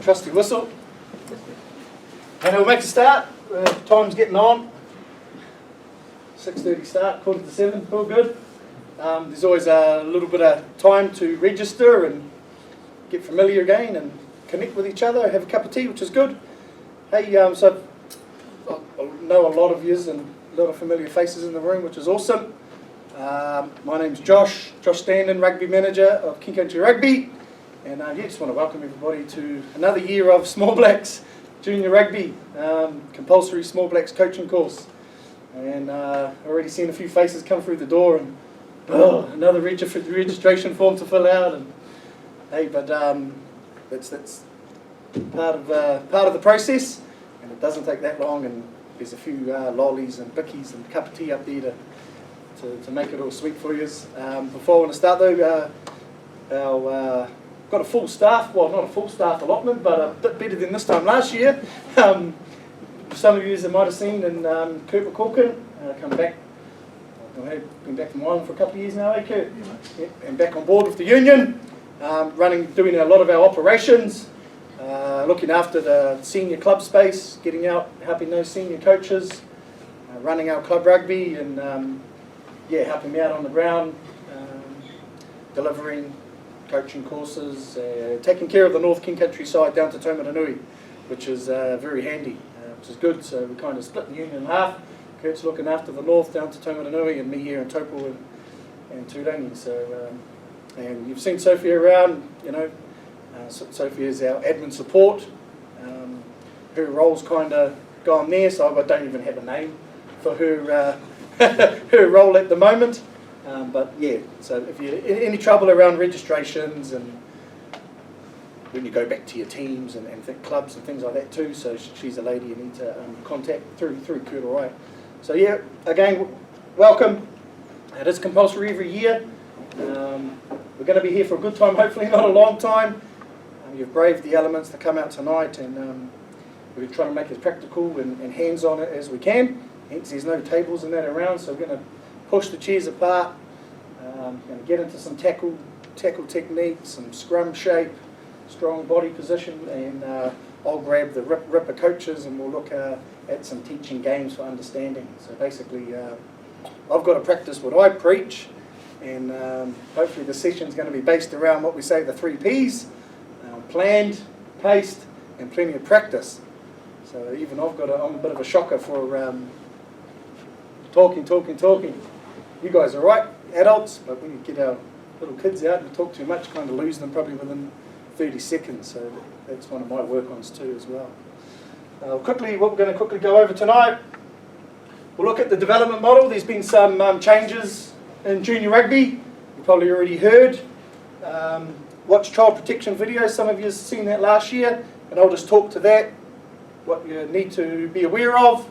trusty whistle. And we'll make a start. Time's getting on. 6:30 start, 6:45, all good. There's always a little bit of time to register and get familiar again and connect with each other, have a cup of tea, which is good. Hey, so I know a lot of yous and a lot of familiar faces in the room, which is awesome. My name's Josh Standen, Rugby Manager of King Country Rugby. And just want to welcome everybody to another year of Small Blacks Junior Rugby, compulsory Small Blacks coaching course. And already seen a few faces come through the door, and another registration form to fill out. And hey, but that's part of the process, and it doesn't take that long. And there's a few lollies and bickies and a cup of tea up there to make it all sweet for you. Before I want to start though, our got a full staff, well not a full staff allotment, but a bit better than this time last year. Some of you might have seen in Kurt McCorkin come back. Been back from Ireland for a couple of years now, eh Kurt? Yeah, and back on board with the union, doing a lot of our operations, looking after the senior club space, getting out, helping those senior coaches, running our club rugby, and helping me out on the ground, delivering coaching courses, taking care of the North King Country side down to Taumaranui, which is very handy, which is good. So we kind of split the union in half. Kurt's looking after the north down to Taumaranui, and me here in Taupo and Turangi. So, and you've seen Sophie around, Sophie is our admin support. Her role's kind of gone there, so I don't even have a name for her her role at the moment. But yeah, so if you any trouble around registrations and when you go back to your teams and clubs and things like that too, so she's a lady you need to contact through Kurt, all right. So yeah, again, welcome. It is compulsory every year. We're going to be here for a good time, hopefully not a long time. You've braved the elements to come out tonight, and we're trying to make it practical and hands-on as we can. Hence, there's no tables and that around, so we're going to push the chairs apart, going to get into some tackle techniques, some scrum shape, strong body position, and I'll grab the ripper coaches and we'll look at some teaching games for understanding. So basically, I've got to practice what I preach, and hopefully the session's going to be based around what we say, the 3 Ps, planned, paced, and plenty of practice. So even I'm a bit of a shocker for talking. You guys are right, adults, but when you get our little kids out and talk too much, kind of lose them probably within 30 seconds. So that's one of my work-ons too as well. What we're going to quickly go over tonight, we'll look at the development model. There's been some changes in junior rugby. You probably already heard. Watch child protection videos. Some of you have seen that last year, and I'll just talk to that, what you need to be aware of.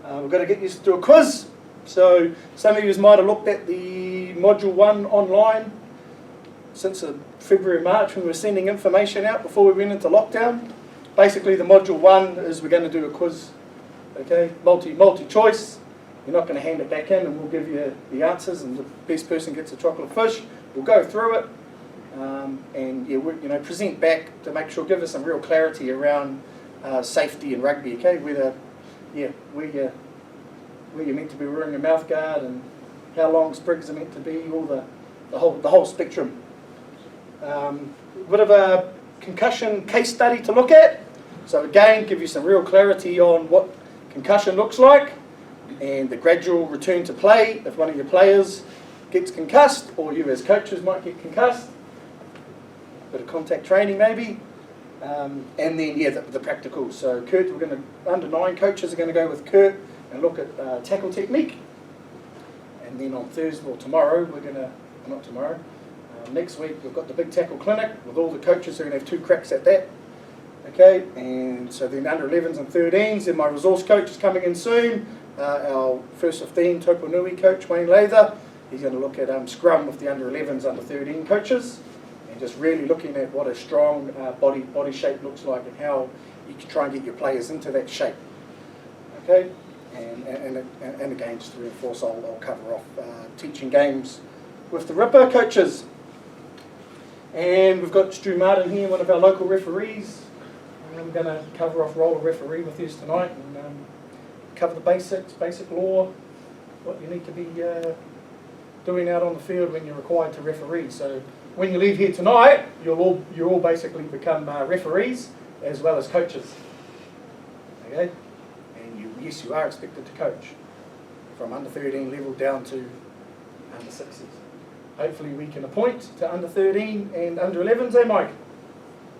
We're going to get you to do a quiz. So some of you might have looked at the Module 1 online since February, March, when we were sending information out before we went into lockdown. Basically, the Module 1 is we're going to do a quiz, okay, multi-choice. You're not going to hand it back in, and we'll give you the answers, and the best person gets a chocolate fish. We'll go through it, and present back to make sure, give us some real clarity around safety in rugby, okay, where you're meant to be wearing a mouth guard and how long sprigs are meant to be, all the whole spectrum. Bit of a concussion case study to look at. So again, give you some real clarity on what concussion looks like and the gradual return to play if one of your players gets concussed, or you as coaches might get concussed. Bit of contact training maybe. And then the practical. So Kurt, under 9 coaches are going to go with Kurt and look at tackle technique. And then on Thursday, or tomorrow, next week we've got the big tackle clinic with all the coaches who are going to have 2 cracks at that. Okay, and so then under 11s and 13s, then my resource coach is coming in soon. Our first 15 Taupo coach, Wayne Lather, he's going to look at scrum with the under 11s, under 13 coaches, and just really looking at what a strong body shape looks like and how you can try and get your players into that shape. Okay, and again, just to reinforce, I'll cover off teaching games with the Ripper coaches. And we've got Stu Martin here, one of our local referees. I'm going to cover off role of referee with you tonight and cover the basic law, what you need to be doing out on the field when you're required to referee. So when you leave here tonight, you'll all basically become referees as well as coaches. Okay, and yes, you are expected to coach from under 13 level down to under 6s. Hopefully we can appoint to under 13 and under 11s, Mike?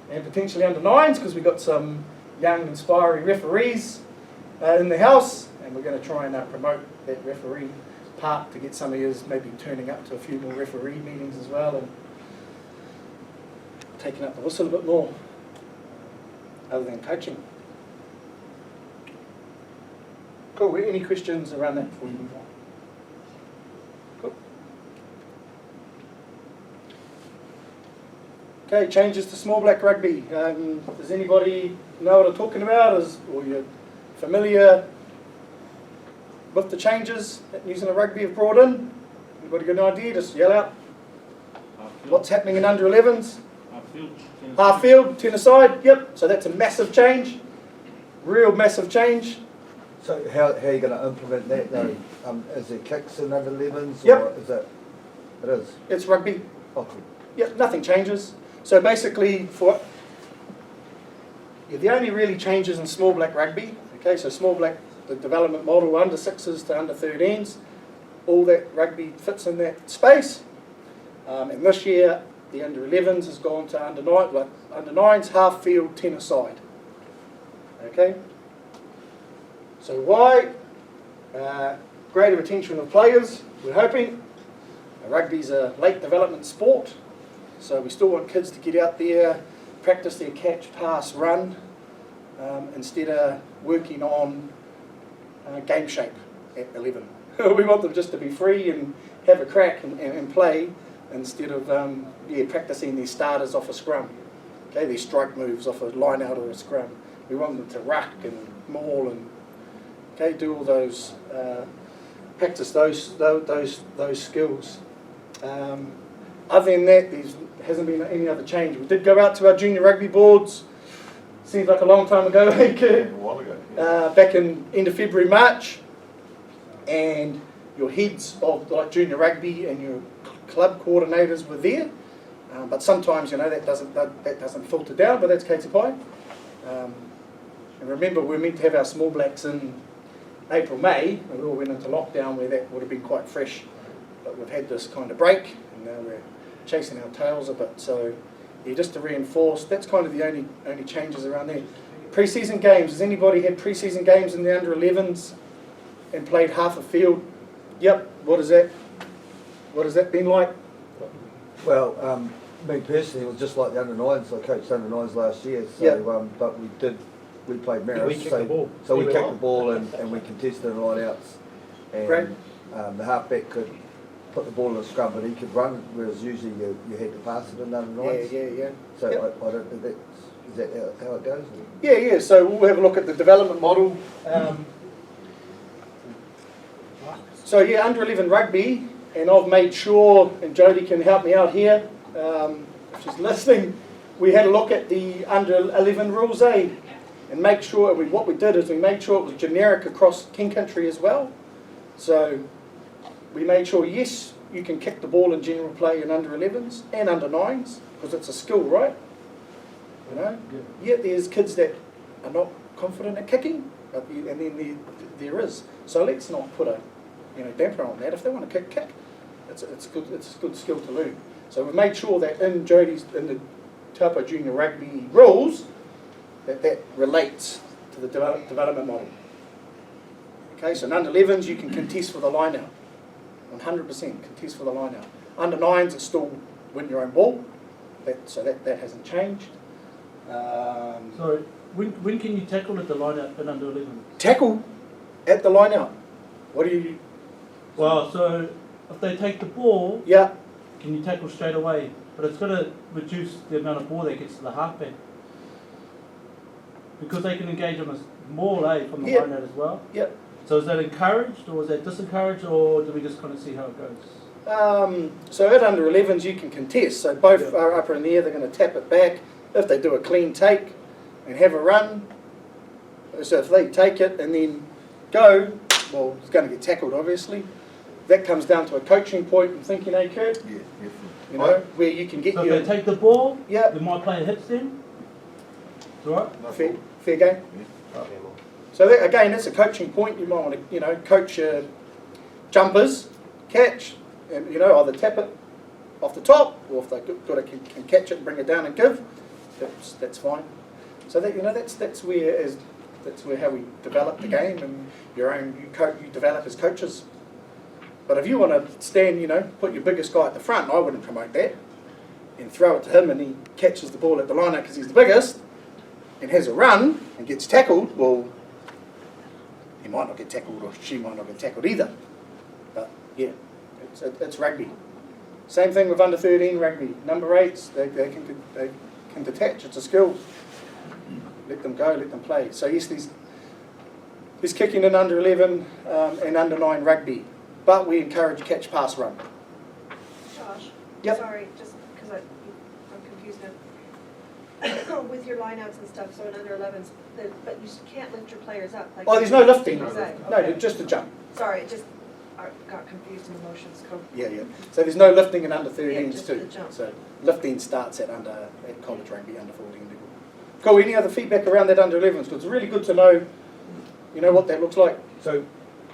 And potentially under 9s, because we've got some young, inspiring referees in the house, and we're going to try and promote that referee part to get some of you maybe turning up to a few more referee meetings as well and taking up the whistle a bit more, other than coaching. Cool. Any questions around that before we move on? Cool. Okay, changes to small black rugby. Does anybody know what I'm talking about? Or you're familiar with the changes that New Zealand Rugby have brought in? Anybody got an idea? Just yell out. What's happening in under 11s? Half field, 10 aside. Yep. So that's a massive change. Real massive change. So how are you going to implement that though? Is there kicks in under 11s? Yep. Or is it? It is. It's rugby. Okay. Yep, nothing changes. So basically, the only really changes in small black rugby, okay, so small black, the development model, under 6s to under 13s, all that rugby fits in that space. And this year, the under 11s has gone to under 9, like under 9s, half field, 10 aside. Okay? So why? Greater retention of players, we're hoping. Rugby's a late development sport, so we still want kids to get out there, practice their catch, pass, run, instead of working on game shape at 11. We want them just to be free and have a crack and play, instead of practicing their starters off a scrum, okay, their strike moves off a line out or a scrum. We want them to ruck and maul and do all those, practice those skills. Other than that, there hasn't been any other change. We did go out to our junior rugby boards. Seems like a long time ago, a while ago. Back in end of February, March, and your heads of like junior rugby and your club coordinators were there. But sometimes that doesn't filter down, but that's Katie Pie. And remember, we were meant to have our small blacks in April, May, and we all went into lockdown where that would have been quite fresh. But we've had this kind of break, and now we're chasing our tails a bit. So, just to reinforce, that's kind of the only changes around there. Pre-season games. Has anybody had pre-season games in the under 11s and played half a field? Yep. What has that been like? Well, me personally, it was just like the under 9s. I coached under 9s last year, so yep. But we played Maris, we kicked the ball. So we kicked the ball and we contested in line-outs. And the halfback could put the ball in a scrum, but he could run, whereas usually you had to pass it in under 9s. Yeah. So yep. I don't think is that how it goes? Yeah. So we'll have a look at the development model. So under 11 rugby, and I've made sure, and Jodie can help me out here, if she's listening, we had a look at the under 11 rules, and make sure, what we did is we made sure it was generic across King Country as well. So we made sure, yes, you can kick the ball in general play in under 11s and under 9s, because it's a skill, right? Yet there's kids that are not confident at kicking, and then there is. So let's not put a damper on that. If they want to kick. It's a good skill to learn. So we've made sure that in the Taupo Junior Rugby rules, that relates to the development model. Okay, so in under 11s you can contest for the line out. 100% contest for the line out. Under 9s it's still win your own ball. So that hasn't changed. So when can you tackle at the line out in under 11? Tackle at the line out. What do you? Well, so if they take the ball, yeah, can you tackle straight away? But it's going to reduce the amount of ball that gets to the halfback. Because they can engage on a maul from the line out as well. Yep. So is that encouraged or is that disencouraged, or do we just kind of see how it goes? So at under 11s you can contest. So both are up in the air, they're going to tap it back. If they do a clean take, and have a run, so if they take it and then go, well, it's going to get tackled, obviously. That comes down to a coaching point and thinking, hey, Kurt, Yeah, definitely. you know, where you can get So your... if they take the ball, Yeah. then my player hits them. It's all right? Fair game. So that, again, that's a coaching point. You might want to, you know, coach your jumpers, catch, and you know, either tap it off the top, or if they can catch it and bring it down and give, that's fine. So that, you know, that's where how we develop the game, and you develop as coaches. But if you want to stand, you know, put your biggest guy at the front, I wouldn't promote that, and throw it to him and he catches the ball at the line out because he's the biggest, and has a run and gets tackled, well, he might not get tackled or she might not get tackled either. But yeah, it's rugby. Same thing with under 13 rugby. Number 8s, they can detach. It's a skill. Let them go, let them play. So yes, there's kicking in under 11 and under 9 rugby, but we encourage catch, pass, run. Josh, Yep. sorry, just because I'm confused now. With your lineouts and stuff, so in under 11s, but you can't lift your players up. Like Oh, there's no lifting. Exactly. No, Okay. just a jump. Sorry, I got confused in the motions. Yeah. So there's no lifting in under Yeah, 13s just too. the jump. So lifting starts at college rugby, under 14 level. Cool. Any other feedback around that under 11s? Because it's really good to know, you know, what that looks like. So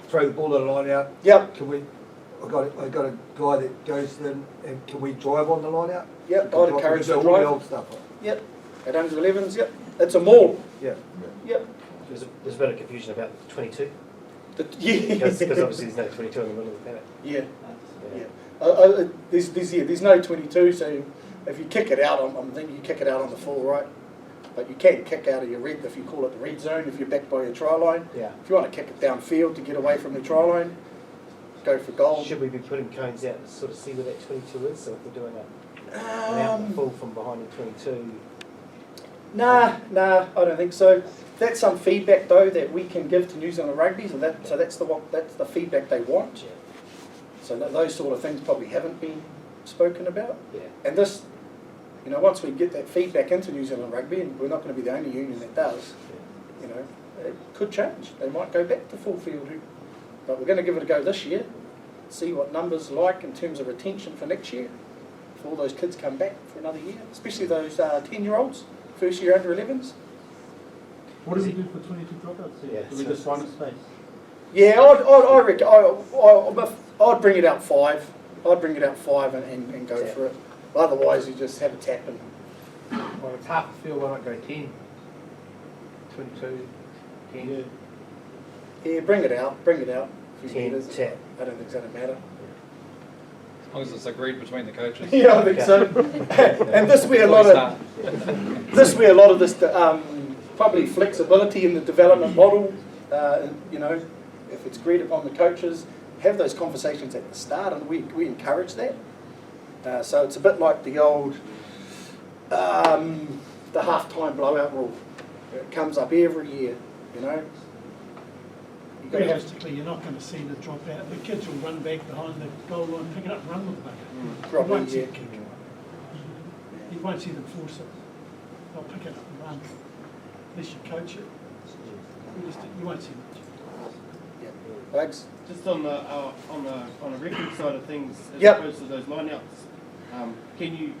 throw the ball at a line out. Yep. Can we? I got a guy that goes in, and can we drive on the line out? Yep. I'd encourage the all the drive. old stuff. Yep. At under 11s. Yep. It's a maul. Yeah. Yep. There's a bit of confusion about the 22, Yeah. because obviously there's no 22 in the middle of the paddock. Yeah. Yeah. There's no 22, so if you kick it out, I'm thinking you kick it out on the full right. But you can kick out of your red, if you call it the red zone, if you're back by your try line. Yeah. If you want to kick it downfield to get away from the try line, go for goal. Should we be putting cones out to sort of see where that 22 is? So if we're doing an out full from behind the 22. Nah, I don't think so. That's some feedback though that we can give to New Zealand Rugby, so that's the feedback they want. Yeah. So those sort of things probably haven't been spoken about. Yeah. And this, you know, once we get that feedback into New Zealand Rugby, and we're not going to be the only union that does, you know, it could change. They might go back to full field, but we're going to give it a go this year, see what numbers like in terms of retention for next year, if all those kids come back for another year, especially those 10-year-olds, first year under 11s. What do we do for 22 dropouts? Yeah, Do we just run a space? Yeah, I reckon I'd bring it out 5. I'd bring it out 5 and go for it. Otherwise, you just have a tap and. Well, it's half the field, why not go 10? 22, 10. Yeah, bring it out. If you 10 need it. tap. I don't think it's going to matter. As long as it's agreed between the coaches. Yeah, I think so. And this way a lot of this probably flexibility in the development model. You know, if it's agreed upon the coaches, have those conversations at the start, and we encourage that. So it's a bit like the old the half-time blowout rule. It comes up every year, you know. Realistically, you're not going to see the drop out. The kids will run back behind the goal line, pick it up and run with the bucket. You won't see it kick. You won't see them force it. They'll pick it up and run. Unless you coach it. You won't see much. Yeah. Thanks. Just on the record side of things, as Yep. opposed to those lineouts, can you,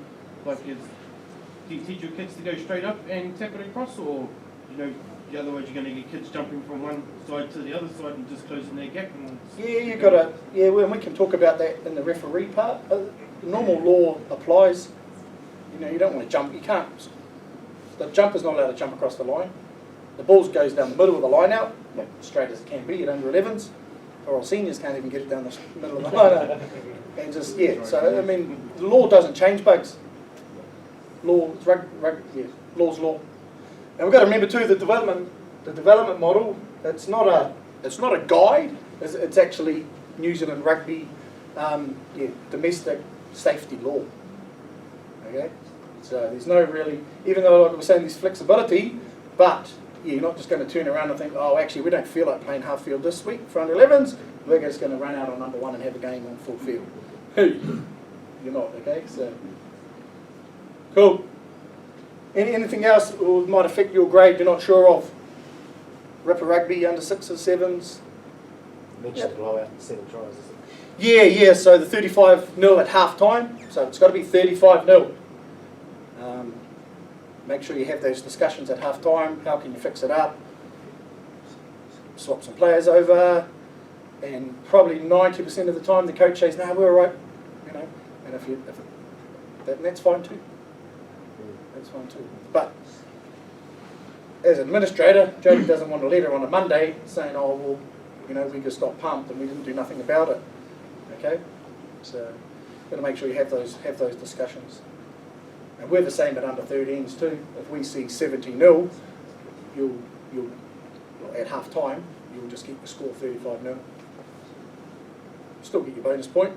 do you teach your kids to go straight up and tap it across, or the other way you're going to get kids jumping from one side to the other side and just closing their gap? And we can talk about that in the referee part. The normal law applies. You don't want to jump. You can't. The jumper's not allowed to jump across the line. The ball goes down the middle of the line out, not straight as it can be at under 11s, or our seniors can't even get it down the middle of the line out. And just, so I mean, the law doesn't change, bugs. Law's law. And we've got to remember too, the development model, it's not a guide, it's actually New Zealand Rugby domestic safety law. Okay? So there's no really, even though like we're saying there's flexibility, but you're not just going to turn around and think, oh, actually we don't feel like playing half field this week for under 11s, we're just going to run out on number 1 and have a game on full field. You're not, okay? So, cool. Anything else that might affect your grade you're not sure of? Ripper rugby under 6s, 7s? Mentioned the blowout and 7 tries, isn't it? Yeah, so the 35-0 at half time, so it's got to be 35-0. Make sure you have those discussions at half time. How can you fix it up? Swap some players over, and probably 90% of the time the coach says, "No, we're all right," you know. And that's fine too. That's fine too. But as an administrator, Jody doesn't want a letter on a Monday saying, "Oh well, you know, we just got pumped and we didn't do nothing about it." Okay, so got to make sure you have those discussions. And we're the same at under 13s too. If we see 70-0, you'll at half time you'll just keep the score 35-0. Still get your bonus point.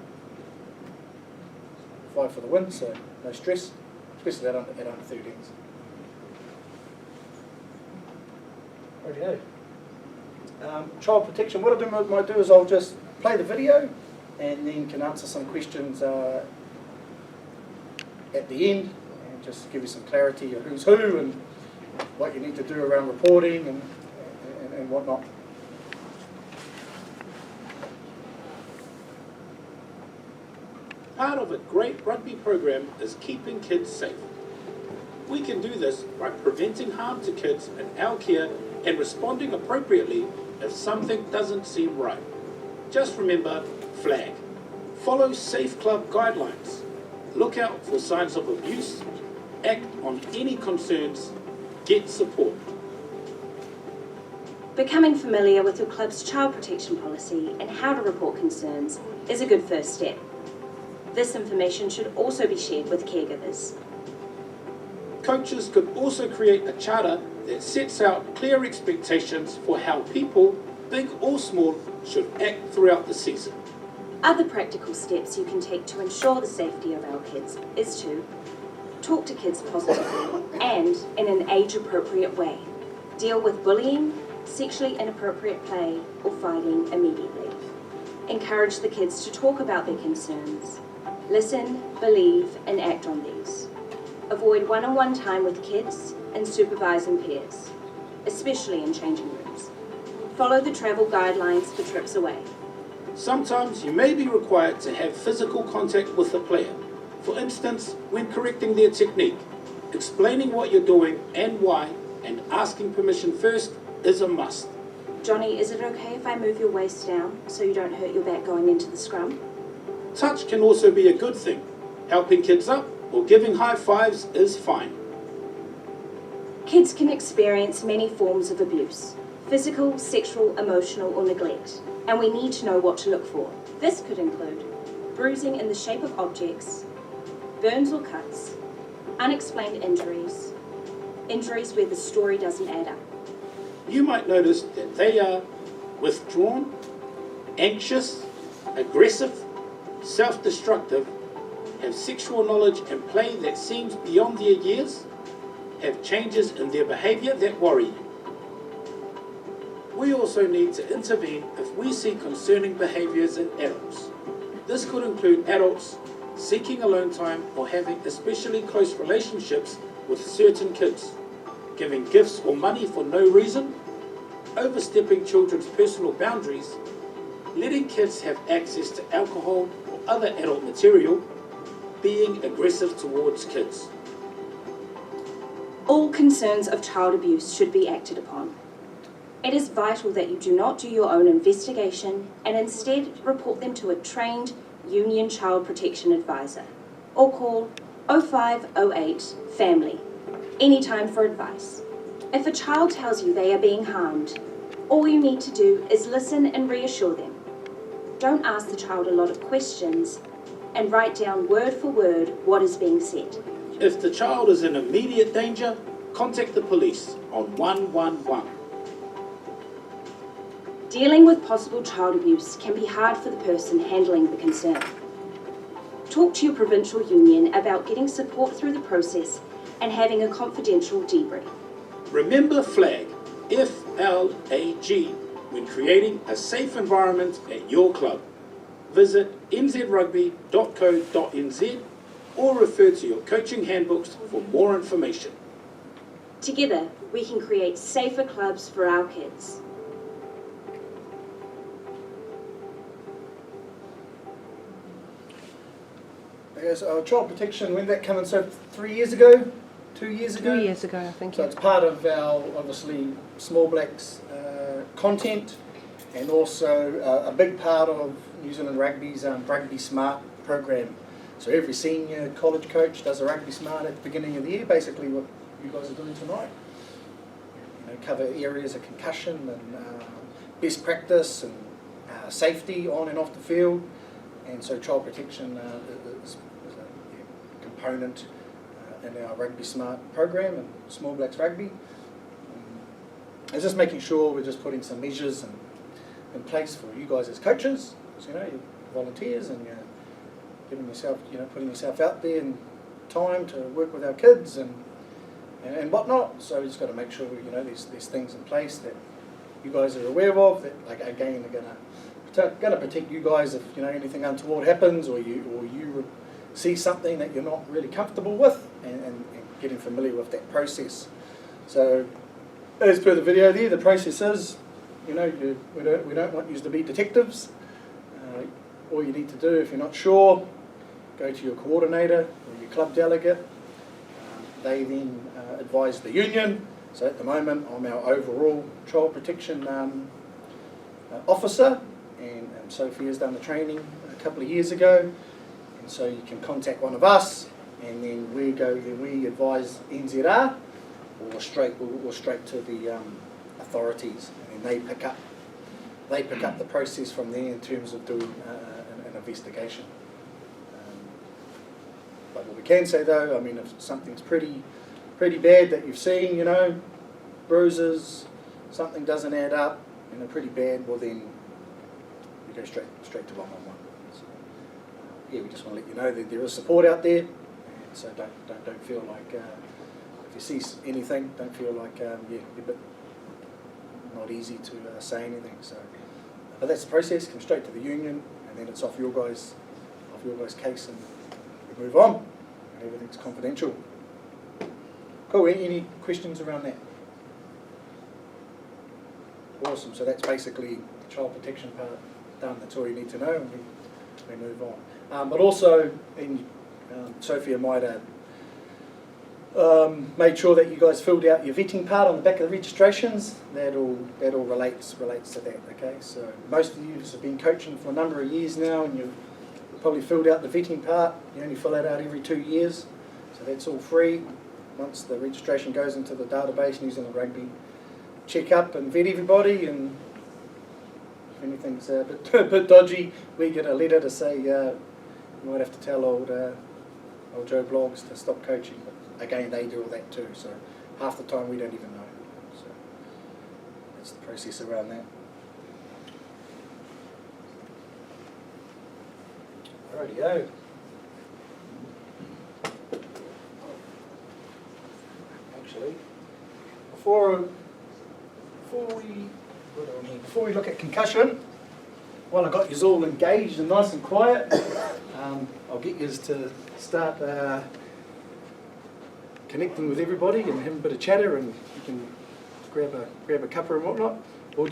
5 for the win, so no stress, especially at under 13s. Rightio. Child protection. What I might do is I'll just play the video and then can answer some questions at the end and just give you some clarity of who's who and what you need to do around reporting and whatnot. Part of a great rugby program is keeping kids safe. We can do this by preventing harm to kids in our care and responding appropriately if something doesn't seem right. Just remember, flag. Follow Safe Club guidelines. Look out for signs of abuse. Act on any concerns. Get support. Becoming familiar with your club's child protection policy and how to report concerns is a good first step. This information should also be shared with caregivers. Coaches could also create a charter that sets out clear expectations for how people, big or small, should act throughout the season. Other practical steps you can take to ensure the safety of our kids is to talk to kids positively and in an age-appropriate way. Deal with bullying, sexually inappropriate play, or fighting immediately. Encourage the kids to talk about their concerns. Listen, believe, and act on these. Avoid one-on-one time with kids and supervise in pairs, especially in changing rooms. Follow the travel guidelines for trips away. Sometimes you may be required to have physical contact with the player. For instance, when correcting their technique, explaining what you're doing and why, and asking permission first is a must. Johnny, is it okay if I move your waist down so you don't hurt your back going into the scrum? Touch can also be a good thing. Helping kids up or giving high fives is fine. Kids can experience many forms of abuse: physical, sexual, emotional, or neglect, and we need to know what to look for. This could include bruising in the shape of objects, burns or cuts, unexplained injuries, injuries where the story doesn't add up. You might notice that they are withdrawn, anxious, aggressive, self-destructive, have sexual knowledge and play that seems beyond their years, have changes in their behaviour that worry you. We also need to intervene if we see concerning behaviours in adults. This could include adults seeking alone time or having especially close relationships with certain kids, giving gifts or money for no reason, overstepping children's personal boundaries, letting kids have access to alcohol or other adult material, being aggressive towards kids. All concerns of child abuse should be acted upon. It is vital that you do not do your own investigation and instead report them to a trained Union Child Protection Advisor or call 0508 Family anytime for advice. If a child tells you they are being harmed, all you need to do is listen and reassure them. Don't ask the child a lot of questions and write down word for word what is being said. If the child is in immediate danger, contact the police on 111. Dealing with possible child abuse can be hard for the person handling the concern. Talk to your provincial union about getting support through the process and having a confidential debrief. Remember FLAG, F-L-A-G, when creating a safe environment at your club. Visit nzrugby.co.nz or refer to your coaching handbooks for more information. Together, we can create safer clubs for our kids. Okay, so child protection, when did that come in? So 3 years ago? 2 years ago? 2 years ago, I think. So it's part of our, obviously, Small Blacks content, and also a big part of New Zealand Rugby's Rugby Smart program. So every senior college coach does a Rugby Smart at the beginning of the year, basically what you guys are doing tonight. You know, cover areas of concussion and best practice and safety on and off the field. And so child protection is a component in our Rugby Smart program and Small Blacks Rugby. It's just making sure we're just putting some measures in place for you guys as coaches, because, you know, you're volunteers and you're giving yourself, you know, putting yourself out there in time to work with our kids and whatnot. So we just got to make sure, you know, there's things in place that you guys are aware of that, like, again, are going to protect you guys if, you know, anything untoward happens, or you see something that you're not really comfortable with, and getting familiar with that process. So as per the video there, the process is, you know, we don't want you to be detectives. All you need to do, if you're not sure, go to your coordinator or your club delegate. They then advise the union. So at the moment, I'm our overall child protection officer, and Sophie has done the training a couple of years ago. And so you can contact one of us, and then we advise NZR or straight to the authorities, and then they pick up the process from there in terms of doing an investigation. But what we can say though, I mean, if something's pretty bad that you've seen, you know, bruises, something doesn't add up, you know, pretty bad, well then you go straight to 111. So, yeah, we just want to let you know that there is support out there, and so don't feel like if you see anything, don't feel like you're a bit not easy to say anything. So, but that's the process. Come straight to the union, and then it's off your guys' case, and we move on, and everything's confidential. Cool. Any questions around that? Awesome. So that's basically the child protection part done. That's all you need to know, and we move on. But also, Sophia might have made sure that you guys filled out your vetting part on the back of the registrations. That all relates to that. Okay. So most of you have been coaching for a number of years now, and you've probably filled out the vetting part. You only fill that out every 2 years, so that's all free. Once the registration goes into the database, New Zealand Rugby check up and vet everybody, and if anything's a bit dodgy, we get a letter to say you might have to tell old Joe Blogs to stop coaching. But again, they do all that too, so half the time we don't even know. So that's the process around that. Rightio. Actually, before we look at concussion, while I got you all engaged and nice and quiet, I'll get you to start connecting with everybody and having a bit of chatter, and you can grab a cuppa and whatnot. We'll